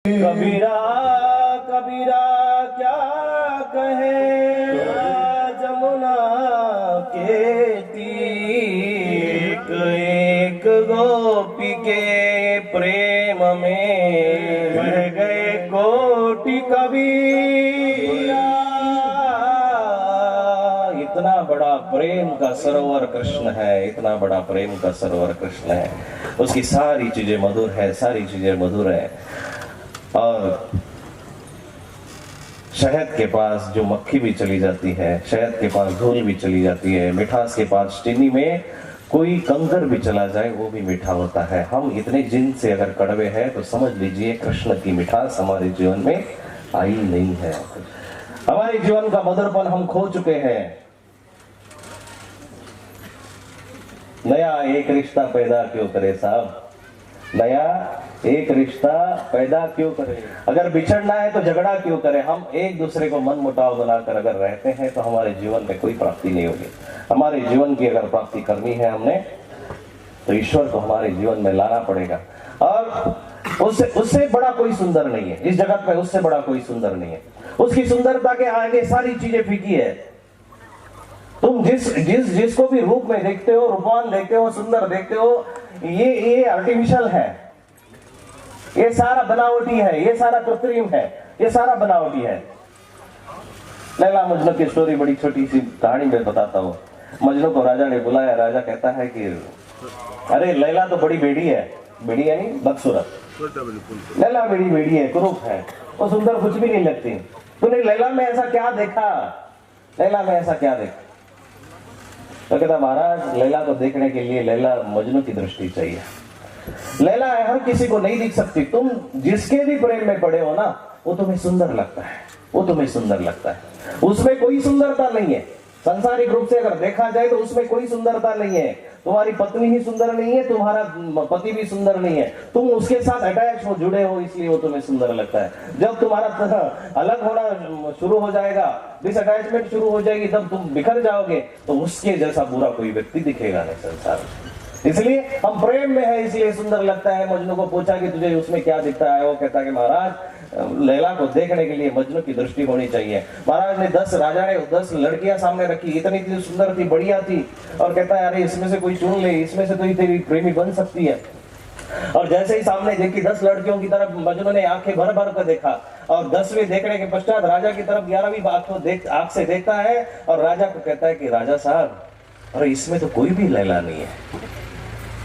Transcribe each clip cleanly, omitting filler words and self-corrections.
कबीरा कबीरा क्या कहे जमुना के तीक, एक गोपी के प्रेम में बह गए कोटि कबीरा। इतना बड़ा प्रेम का सरोवर कृष्ण है, इतना बड़ा प्रेम का सरोवर कृष्ण है। उसकी सारी चीजें मधुर है, सारी चीजें मधुर है। और शहद के पास जो मक्खी भी चली जाती है, शहद के पास धूल भी चली जाती है, मिठास के पास चीनी में कोई कंकर भी चला जाए वो भी मीठा होता है। हम इतने जिन से अगर कड़वे हैं तो समझ लीजिए कृष्ण की मिठास हमारे जीवन में आई नहीं है। हमारे जीवन का मधुरपन हम खो चुके हैं। नया एक रिश्ता पैदा क्यों करे साहब, नया एक रिश्ता पैदा क्यों करें। अगर बिछड़ना है तो झगड़ा क्यों करें। हम एक दूसरे को मन मुटाव बनाकर अगर रहते हैं तो हमारे जीवन में कोई प्राप्ति नहीं होगी। हमारे जीवन की अगर प्राप्ति करनी है हमने तो ईश्वर को हमारे जीवन में लाना पड़ेगा। और उससे बड़ा कोई सुंदर नहीं है इस जगत में, उससे बड़ा कोई सुंदर नहीं है। उसकी सुंदरता के आगे सारी चीजें फीकी है। तुम जिसको भी रूप में देखते हो, रूपवान देखते हो, सुंदर देखते हो, ये आर्टिफिशियल है, ये सारा बनावटी है, ये सारा कृत्रिम है, ये सारा बनावटी है। लैला मजनू की स्टोरी बड़ी छोटी सी कहानी में बताता हूँ। मजनू को राजा ने बुलाया। राजा कहता है कि अरे लैला तो बड़ी बेड़ी है, बेड़ी है नहीं बदसूरत, लैला बड़ी बेड़ी है, कुरूप है, वो सुंदर कुछ भी नहीं लगती। तूने लैला में ऐसा क्या देखा, लैला में ऐसा क्या देखा। तो कहता महाराज लैला को देखने के लिए लैला मजनू की दृष्टि चाहिए। लैला हर किसी को नहीं दिख सकती। तुम जिसके भी प्रेम में पड़े हो ना वो तुम्हें सुंदर लगता है, वो तुम्हें सुंदर लगता है। उसमें कोई सुंदरता नहीं है। सांसारिक रूप से अगर देखा जाए तो उसमें कोई सुंदरता नहीं है। तुम्हारी पत्नी ही सुंदर नहीं है, तुम्हारा पति भी सुंदर नहीं है, तुम उसके साथ अटैच हो, जुड़े हो, इसलिए वो तुम्हें सुंदर लगता है। जब तुम्हारा अलग होना शुरू हो जाएगा, डिसअटैचमेंट शुरू हो जाएगी, तब तुम बिखर जाओगे तो उसके जैसा बुरा कोई व्यक्ति दिखेगा नहीं संसार में। इसलिए हम प्रेम में है, इसलिए सुंदर लगता है। मजनू को पूछा कि तुझे उसमें क्या दिखता है। वो कहता है कि महाराज लैला को देखने के लिए मजनू की दृष्टि होनी चाहिए। महाराज ने राजा ने 10 लड़कियां सामने रखी, इतनी सुंदर थी, बढ़िया थी। और कहता है अरे इसमें से कोई चुन ले, इसमें से तो तेरी प्रेमी बन सकती है। और जैसे ही सामने देखी 10 लड़कियों की तरफ मजनू ने आंखें भर भर कर देखा। और 10वें देखने के पश्चात राजा की तरफ 11वीं आंख से देखता है और राजा को कहता है कि राजा साहब अरे इसमें तो कोई भी लैला नहीं है,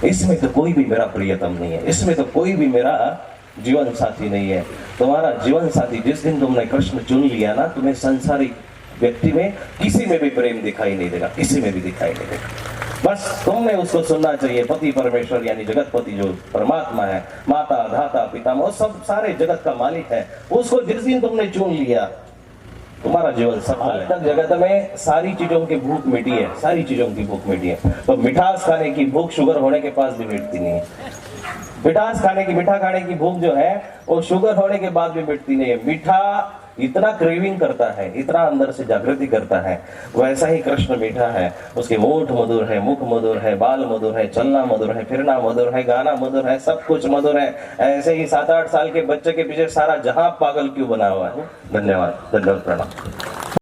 इसमें तो कोई भी मेरा प्रियतम नहीं है, इसमें तो कोई भी मेरा जीवन साथी नहीं है। तुम्हारा जीवन साथी जिस दिन तुमने कृष्ण चुन लिया ना, तुम्हें संसारिक व्यक्ति में किसी में भी प्रेम दिखाई नहीं देगा, किसी में भी दिखाई नहीं देगा। बस तुमने उसको सुनना चाहिए। पति परमेश्वर यानी जगतपति जो परमात्मा है, माता धाता पितामह सब सारे जगत का मालिक है, उसको जिस दिन तुमने चुन लिया तुम्हारा जीवन सफल है। तक जगत में सारी चीजों की भूख मिटी है, सारी चीजों की भूख मिटी है। तो मिठास खाने की भूख शुगर होने के पास भी मिटती नहीं है। मिठास खाने की, मीठा खाने की भूख जो है वो शुगर होने के बाद भी मिटती नहीं है। मीठा इतना क्रेविंग करता है, इतना अंदर से जागृति करता है। वैसा ही कृष्ण मीठा है। उसके होंठ मधुर है, मुख मधुर है, बाल मधुर है, चलना मधुर है, फिरना मधुर है, गाना मधुर है, सब कुछ मधुर है। ऐसे ही 7-8 साल के बच्चे के पीछे सारा जहां पागल क्यों बना हुआ है। धन्यवाद, दंडवत प्रणाम।